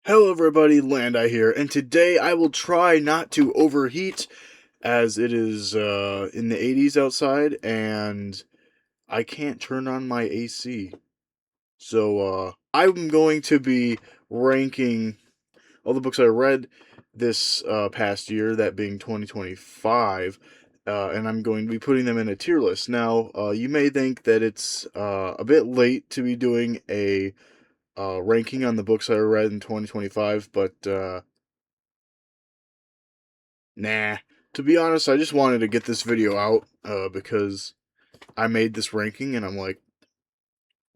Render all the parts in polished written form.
Hello everybody, Landi here, and today I will try not to overheat as it is in the 80s outside and I can't turn on my AC. So I'm going to be ranking all the books I read this past year, that being 2025, and I'm going to be putting them in a tier list. Now, you may think that it's a bit late to be doing a ranking on the books I read in 2025, but nah. To be honest, I just wanted to get this video out because I made this ranking and I'm like,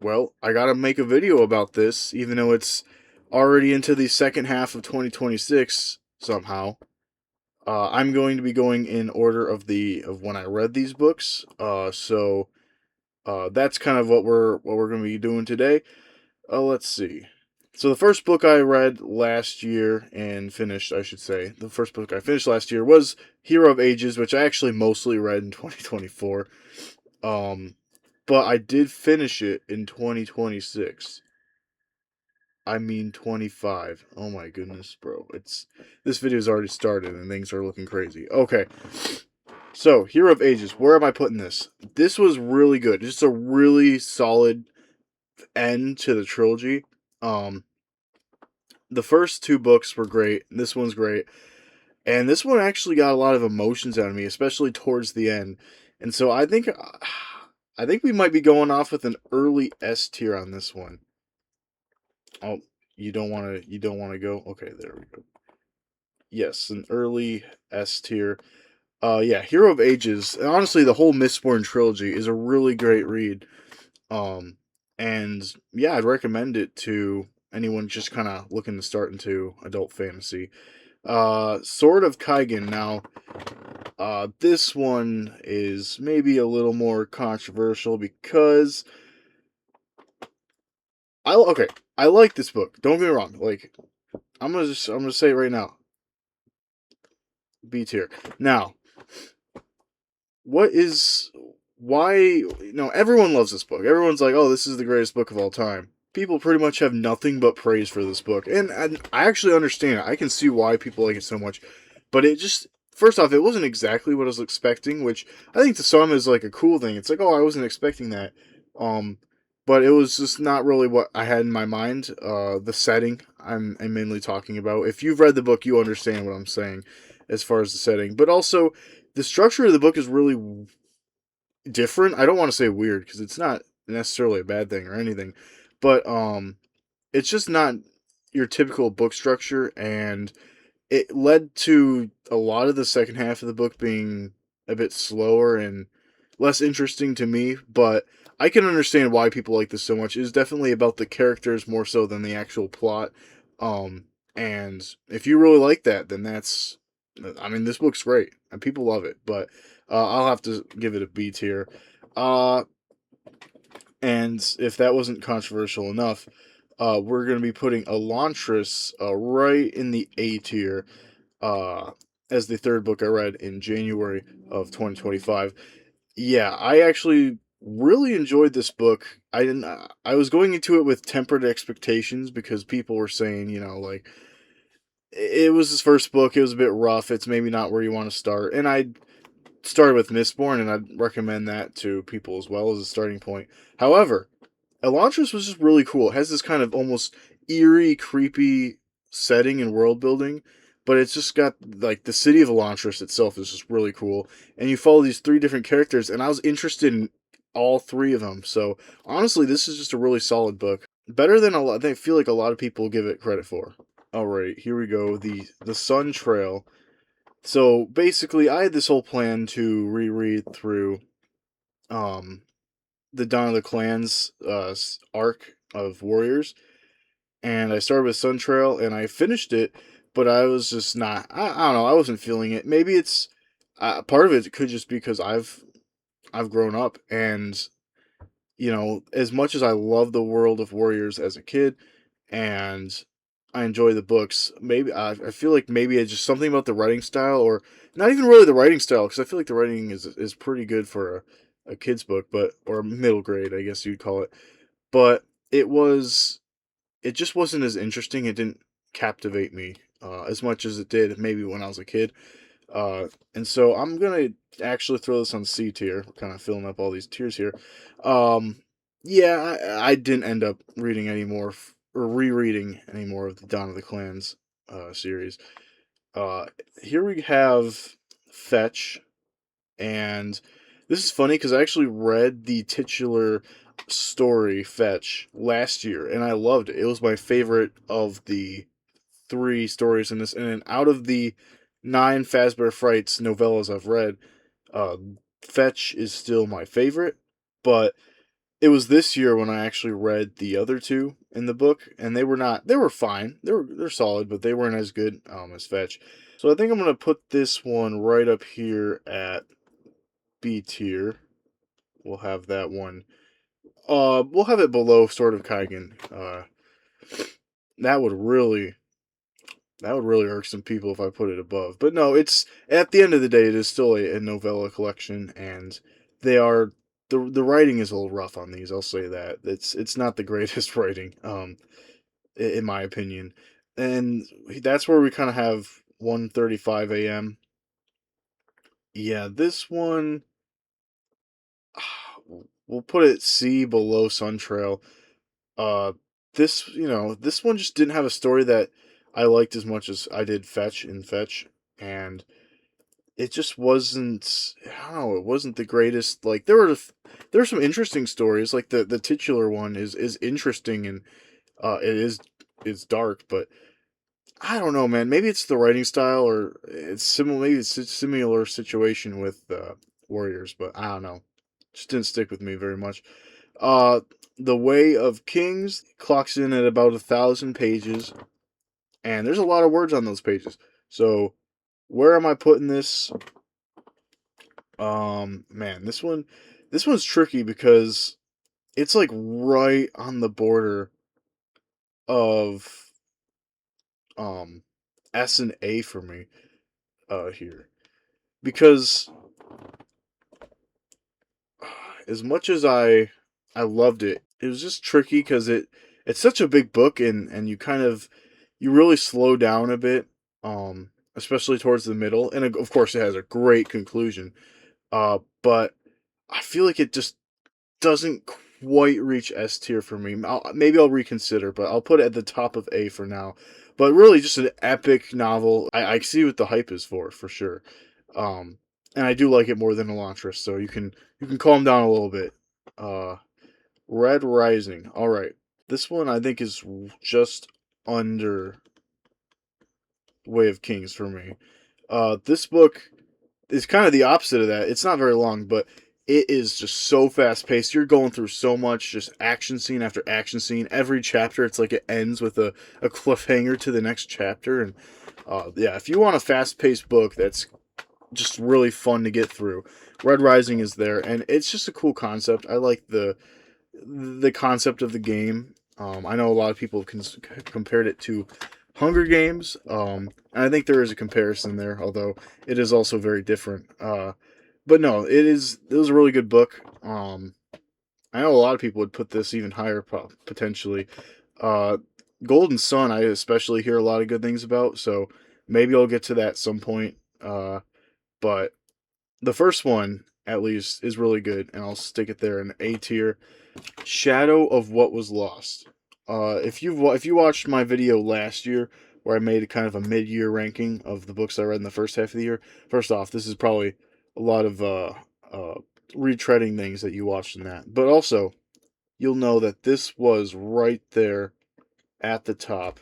well, I gotta make a video about this, even though it's already into the second half of 2026 somehow. I'm going to be going in order of when I read these books. So that's kind of what we're going to be doing today. Let's see. So the first book I read last year and finished, I should say, the first book I finished last year was Hero of Ages, which I actually mostly read in 2024. Um, but I did finish it in 2026. I mean 25. Oh my goodness, bro. This video's already started and things are looking crazy. Okay. So, Hero of Ages, where am I putting this? This was really good. Just a really solid end to the trilogy. Um the first two books were great. This one's great. And this one actually got a lot of emotions out of me, especially towards the end. And so I think we might be going off with an early S tier on this one. Oh, you don't want to go? Okay, there we go. Yes, an early S tier. Yeah, Hero of Ages. Honestly, the whole Mistborn trilogy is a really great read. Um and yeah, I'd recommend it to anyone just kind of looking to start into adult fantasy. Sword of Kaigen. Now, this one is maybe a little more controversial because okay, I like this book. Don't get me wrong. Like, I'm gonna say it right now. B tier. Now, what is why everyone loves this book. Everyone's like, "Oh, this is the greatest book of all time." People pretty much have nothing but praise for this book, and I actually understand it. I can see why people like it so much, but it just first off, it wasn't exactly what I was expecting, which I think to some is like a cool thing. It's like, oh, I wasn't expecting that, um, but it was just not really what I had in my mind. The setting I'm mainly talking about. If you've read the book, you understand what I'm saying as far as the setting, but also the structure of the book is really different. I don't want to say weird because it's not necessarily a bad thing or anything, but it's just not your typical book structure, and it led to a lot of the second half of the book being a bit slower and less interesting to me. But I can understand why people like this so much. It's definitely about the characters more so than the actual plot. And if you really like that, then I mean, this book's great and people love it. But I'll have to give it a B tier. Uh, and if that wasn't controversial enough, we're going to be putting Elantris right in the A tier uh, as the third book I read in January of 2025. Yeah, I actually really enjoyed this book. I didn't. I was going into it with tempered expectations because people were saying, like it was his first book. It was a bit rough. It's maybe not where you want to start. And I started with Mistborn, and I'd recommend that to people as well as a starting point. However, Elantris was just really cool. It has this kind of almost eerie, creepy setting and world building, but it's just got like the city of Elantris itself is just really cool. And you follow these three different characters, and I was interested in all three of them. So honestly, this is just a really solid book. Better than a lot. I feel like a lot of people give it credit for. All right, here we go. The Sun Trail. So basically, I had this whole plan to reread through um the Dawn of the Clans arc of Warriors, and I started with Sun Trail, and I finished it, but I was just not. I don't know. I wasn't feeling it. Maybe it's part of it could just be because I've grown up, and as much as I love the world of Warriors as a kid, and I enjoy the books, maybe I feel like maybe it's just something about the writing style, or not even really the writing style, because I feel like the writing is pretty good for a kid's book, but or middle grade, I guess you'd call it. But it just wasn't as interesting. It didn't. captivate me as much as it did maybe when I was a kid. And so I'm gonna actually throw this on C tier, kind of filling up all these tiers here. Um, yeah, I didn't end up reading any more or rereading any more of the Dawn of the Clans series. Uh, Here we have Fetch, and this is funny because I actually read the titular story Fetch last year, and I loved it. It was my favorite of the three stories in this, and out of the 9 Fazbear Frights novellas I've read, uh, Fetch is still my favorite. But it was this year when I actually read the other two in the book, and they were not. They were fine. They're solid, but they weren't as good as Fetch. So I think I'm gonna put this one right up here at B tier. We'll have that one. We'll have it below Sword of Kaigen. That would really irk some people if I put it above. But no, it's at the end of the day, it is still a novella collection, and they are the writing is a little rough on these. I'll say that it's not the greatest writing, in my opinion, and that's where we kind of have 1:35 a.m. Yeah, this one we'll put it C below Sun Trail. Uh, this one just didn't have a story that I liked as much as I did Fetch, and it just wasn't. I don't know. It wasn't the greatest. Like there were some interesting stories. Like the titular one is interesting, and it's dark, but I don't know, man. Maybe it's the writing style, or it's similar. Maybe it's a similar situation with Warriors, but I don't know. Just didn't stick with me very much. Uh, the Way of Kings clocks in at about 1,000 pages, and there's a lot of words on those pages. So, where am I putting this? Man, this one's tricky because it's like right on the border of um S and A for me here because as much as I loved it, it was just tricky because it's such a big book, and you really slow down a bit, especially towards the middle, and of course it has a great conclusion. But I feel like it just doesn't quite reach S tier for me. Maybe I'll reconsider, but I'll put it at the top of A for now. But really, just an epic novel. I see what the hype is for sure. Um, and I do like it more than Elantris, so you can calm down a little bit. Uh, Red Rising. All right, this one I think is just under Way of Kings for me. This book is kind of the opposite of that. It's not very long, but it is just so fast paced. You're going through so much, just action scene after action scene. Every chapter, it's like it ends with a cliffhanger to the next chapter. And yeah, if you want a fast paced book that's just really fun to get through, Red Rising is there, and it's just a cool concept. I like the concept of the game. I know a lot of people have compared it to Hunger Games, and I think there is a comparison there, although it is also very different. But no, it was a really good book. I know a lot of people would put this even higher potentially. Uh, Golden Sun, I especially hear a lot of good things about, so maybe I'll get to that some point. But the first one, at least, is really good, and I'll stick it there in A tier. Shadow of What Was Lost. If you watched my video last year where I made a kind of a mid year ranking of the books I read in the first half of the year, first off, this is probably a lot of retreading things that you watched in that, but also you'll know that this was right there at the top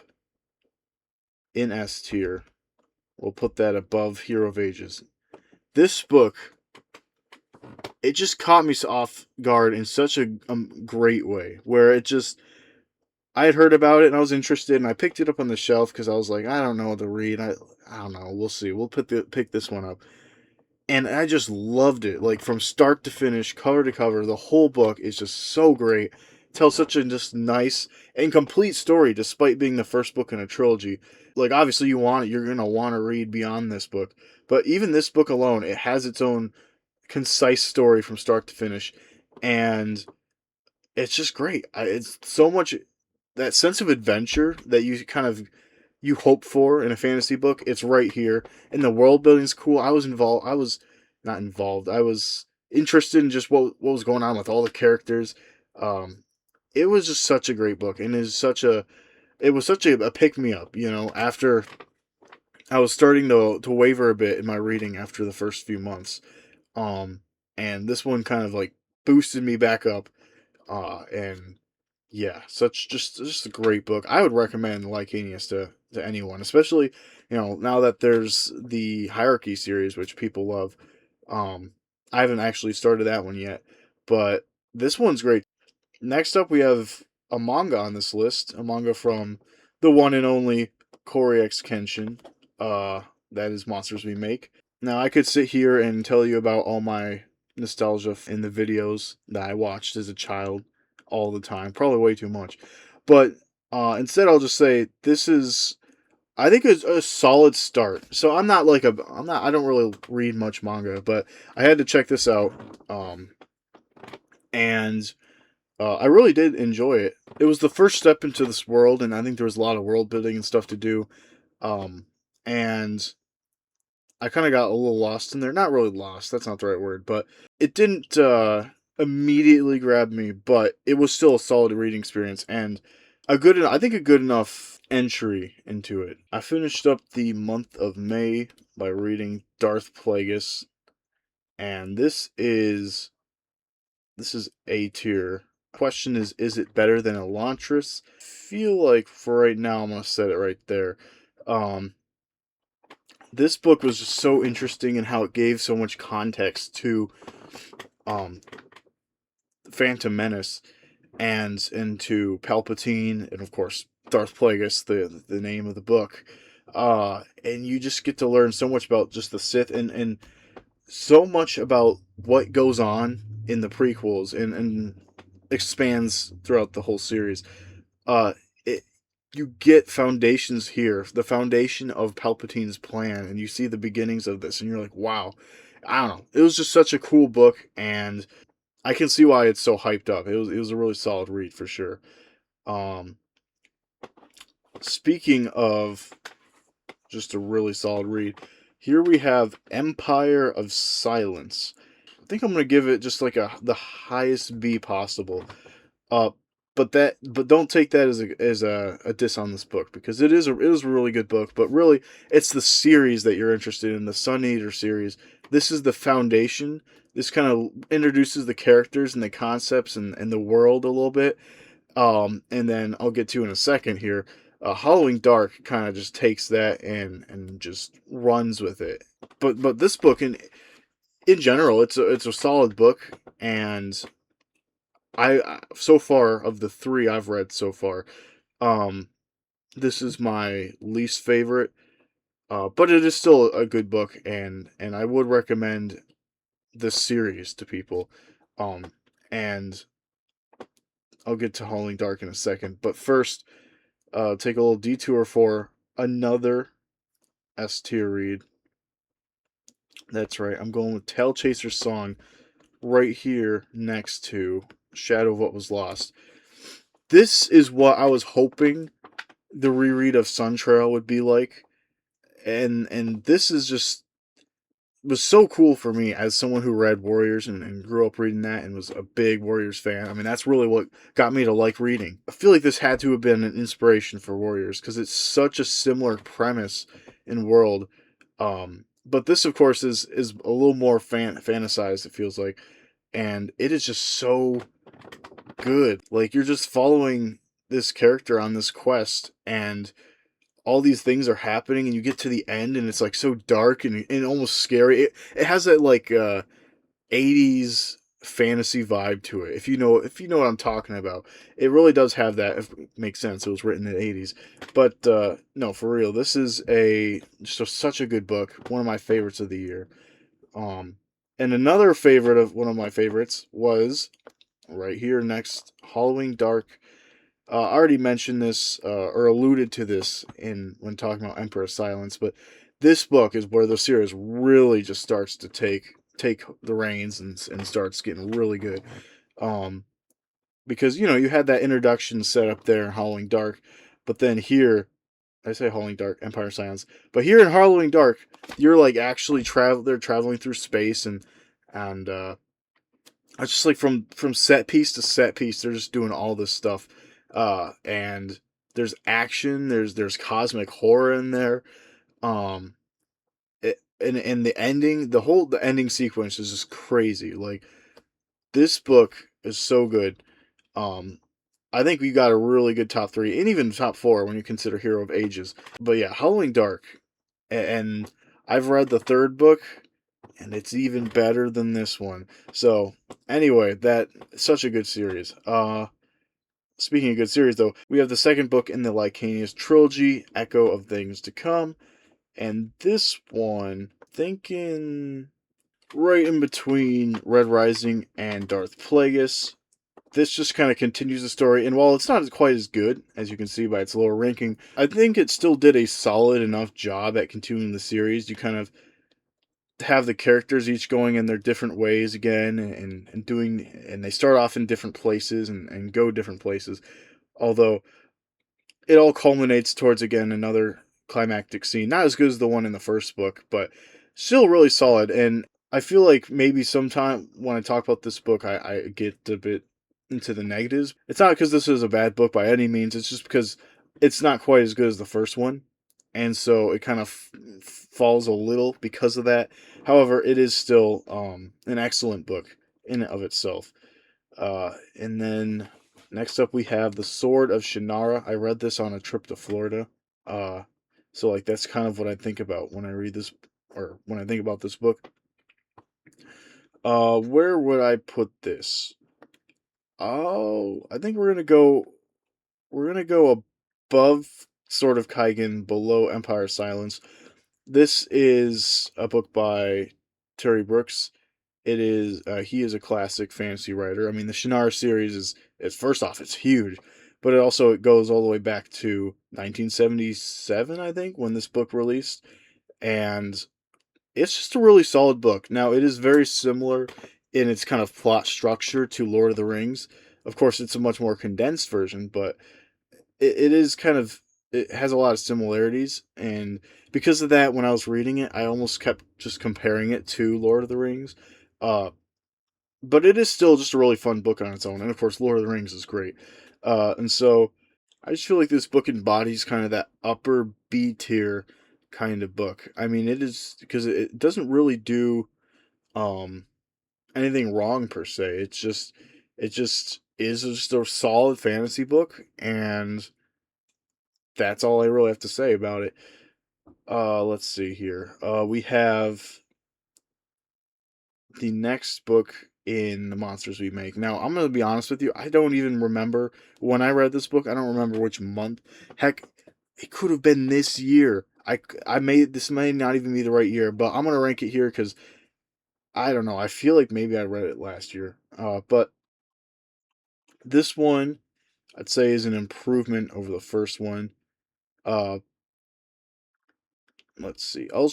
in S tier. We'll put that above Hero of Ages. This book, it just caught me off guard in such a great way, where it just I had heard about it and I was interested, and I picked it up on the shelf because I was like, I don't know what to read. I don't know. We'll see. We'll pick this one up, and I just loved it. Like from start to finish, cover to cover, the whole book is just so great. It tells such a just nice and complete story, despite being the first book in a trilogy. Like obviously you're gonna want to read beyond this book, but even this book alone, it has its own concise story from start to finish, and it's just great. It's so much that sense of adventure that you kind of you hope for in a fantasy book, it's right here. And the world building's cool. I was involved. I was not involved. I was interested in just what was going on with all the characters. Um, it was just such a great book, and it was such a pick me up. You know, after I was starting to waver a bit in my reading after the first few months. Um, and this one kind of like boosted me back up. And yeah, such just a great book. I would recommend Lycanius to anyone, especially now that there's the Hierarchy series, which people love. Um, I haven't actually started that one yet, but this one's great. Next up, we have a manga on this list, a manga from the one and only Corey X Kenshin. Uh, that is Monsters We Make. Now, I could sit here and tell you about all my nostalgia in the videos that I watched as a child all the time, probably way too much. But instead, I'll just say this is, I think, a solid start. So I don't really read much manga, but I had to check this out. And I really did enjoy it. It was the first step into this world, and I think there was a lot of world building and stuff to do. Um, and I kind of got a little lost in there. Not really lost, that's not the right word, but it didn't immediately grab me, but it was still a solid reading experience and I think a good enough entry into it. I finished up the month of May by reading Darth Plagueis, and this is A tier. Question is it better than Elantris? Feel like for right now I'm gonna set it right there. Um, this book was just so interesting in how it gave so much context to um Phantom Menace and to Palpatine and of course Darth Plagueis, the name of the book. And you just get to learn so much about just the Sith and so much about what goes on in the prequels and expands throughout the whole series. Uh, it, you get foundations here, the foundation of Palpatine's plan, and you see the beginnings of this, and you're like, wow. I don't know. It was just such a cool book, and I can see why it's so hyped up. It was a really solid read for sure. Um, speaking of just a really solid read, here we have Empire of Silence. I think I'm gonna give it just like the highest B possible. Uh, but don't take that as a diss on this book because it is a really good book. But really, it's the series that you're interested in, the Sun Eater series. This is the foundation. This kind of introduces the characters and the concepts and the world a little bit. And then I'll get to in a second here. Halloween Dark kind of just takes that and just runs with it. But this book in general, it's a solid book, and so far of the three I've read so far, um, this is my least favorite. But it is still a good book, and I would recommend this series to people. Um, and I'll get to Howling Dark in a second. But first, take a little detour for another S tier read. That's right. I'm going with Tail Chaser's Song right here next to Shadow of What Was Lost. This is what I was hoping the reread of Sun Trail would be like, and this is just was so cool for me as someone who read Warriors and grew up reading that and was a big Warriors fan. I mean, that's really what got me to like reading. I feel like this had to have been an inspiration for Warriors because it's such a similar premise and world. But this, of course, is a little more fantasized. It feels like, and it is just so good. Like you're just following this character on this quest and all these things are happening and you get to the end and it's like so dark and almost scary. It has that like 80s fantasy vibe to it. If you know what I'm talking about. It really does have that. If it makes sense. It was written in the 80s. But no, for real. This is such a good book. One of my favorites of the year. Um and another favorite of one of my favorites was right here next, Halloween Dark. I already mentioned this or alluded to this in when talking about Emperor of Silence, but this book is where the series really just starts to take the reins and starts getting really good. Um, because you had that introduction set up there in Howling Dark, but then here I say Howling Dark, Empire Silence. But here in Howling Dark, you're like actually they're traveling through space, and it's just like from set piece to set piece, they're just doing all this stuff. And there's action, there's cosmic horror in there. Um and the ending, the ending sequence is just crazy. Like, this book is so good. Um I think we got a really good top 3 and even top 4 when you consider Hero of Ages. But yeah, Howling Dark, and I've read the third book, and it's even better than this one. So anyway, that such a good series. Speaking of good series, though, we have the second book in the Lycanius trilogy, Echo of Things to Come, and this one, thinking right in between Red Rising and Darth Plagueis. This just kind of continues the story, and while it's not quite as good, as you can see by its lower ranking, I think it still did a solid enough job at continuing the series. You kind of have the characters each going in their different ways again, and doing, and they start off in different places and go different places. Although it all culminates towards, again, another climactic scene. Not as good as the one in the first book, but still really solid. And I feel like maybe sometime when I talk about this book, I get a bit into the negatives. It's not because this is a bad book by any means. It's just because it's not quite as good as the first one. And so it kind of falls a little because of that. However, it is still an excellent book in and of itself. And then next up we have The Sword of Shannara. I read this on a trip to Florida. Uh, so like that's kind of what I think about when I read this, or when I think about this book. Where would I put this? Oh, I think we're gonna go above Sword of Kaigen, below Empire Silence. This is a book by Terry Brooks. It is he is a classic fantasy writer. I mean, the Shannara series is first off, it's huge, but it goes all the way back to 1977, I think, when this book released, and it's just a really solid book. Now, it is very similar in its kind of plot structure to Lord of the Rings. Of course, it's a much more condensed version, but it is kind of, it has a lot of similarities, and because of that, when I was reading it, I almost kept just comparing it to Lord of the Rings. Uh, but it is still just a really fun book on its own, and of course, Lord of the Rings is great. And so I just feel like this book embodies kind of that upper B tier kind of book. I mean, it is because it doesn't really do um anything wrong per se. It just is just a solid fantasy book, and that's all I really have to say about it. Let's see here. We have the next book in the Monsters We Make. Now, I'm gonna be honest with you. I don't even remember when I read this book. I don't remember which month. Heck, it could have been this year. I made this may not even be the right year, but I'm gonna rank it here because I don't know. I feel like maybe I read it last year. But this one I'd say is an improvement over the first one. Uh, let's see. I'll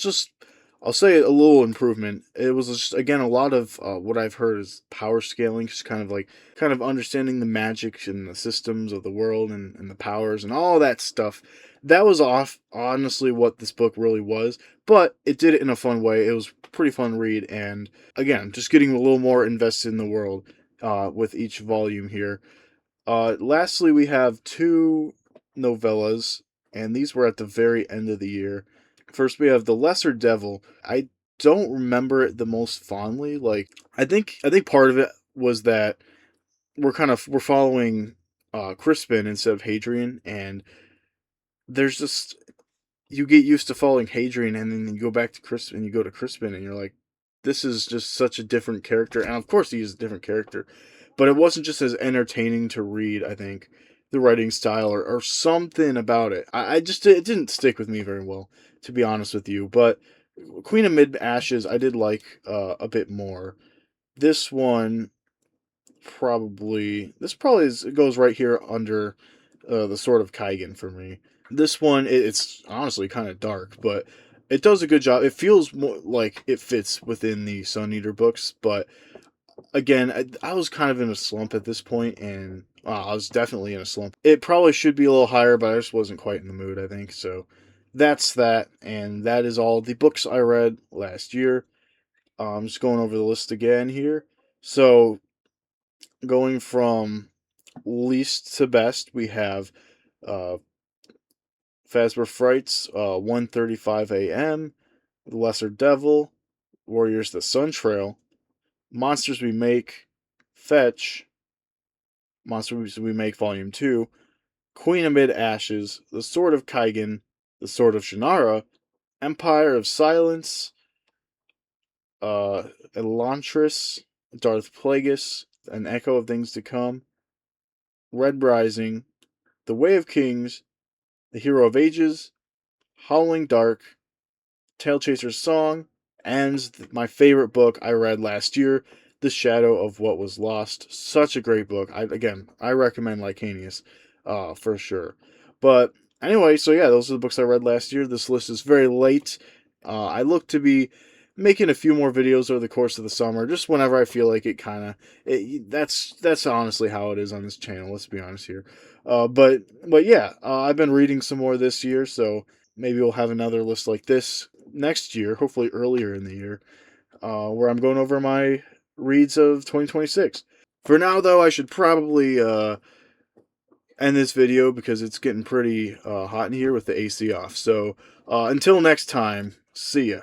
say a little improvement. It was just, again, a lot of what I've heard is power scaling, just kind of understanding the magic and the systems of the world, and the powers and all that stuff. That was off honestly what this book really was, but it did it in a fun way. It was pretty fun read, and again, just getting a little more invested in the world with each volume here. Lastly, we have two novellas, and these were at the very end of the year. First, we have The Lesser Devil. I don't remember it the most fondly. Like, I think part of it was that we're following Crispin instead of Hadrian, and there's just, you get used to following Hadrian, and then you go back to Crispin, you go to Crispin, and you're like, this is just such a different character. And of course, he is a different character, but it wasn't just as entertaining to read. I think the writing style, or something about it, I just, it didn't stick with me very well, to be honest with you. But Queen of Mid Ashes, I did like a bit more. This one this probably goes right here under the Sword of Kaigen for me. This one, it's honestly kind of dark, but it does a good job. It feels more like it fits within the Sun Eater books, but again, I was kind of in a slump at this point, and I was definitely in a slump. It probably should be a little higher, but I just wasn't quite in the mood, I think. So that's that, and that is all the books I read last year. I'm just going over the list again here. So going from least to best, we have uh, Fazbear Frights, 1:35 a.m., The Lesser Devil, Warriors the Sun Trail, Monsters We Make, Fetch, Monsters We Make Volume 2, Queen Amid Ashes, The Sword of Kaigen, The Sword of Shannara, Empire of Silence, Elantris, Darth Plagueis, An Echo of Things to Come, Red Rising, The Way of Kings, The Hero of Ages, Howling Dark, Tailchaser's Song, and my favorite book I read last year, The Shadow of What Was Lost. Such a great book. I recommend Lycanius, for sure. But anyway, so yeah, those are the books I read last year. This list is very late. I look to be making a few more videos over the course of the summer, just whenever I feel like it. That's honestly how it is on this channel. Let's be honest here. But yeah, I've been reading some more this year, so maybe we'll have another list like this next year, hopefully earlier in the year, where I'm going over my reads of 2026. For now, though, I should probably end this video because it's getting pretty hot in here with the AC off. So until next time, see ya.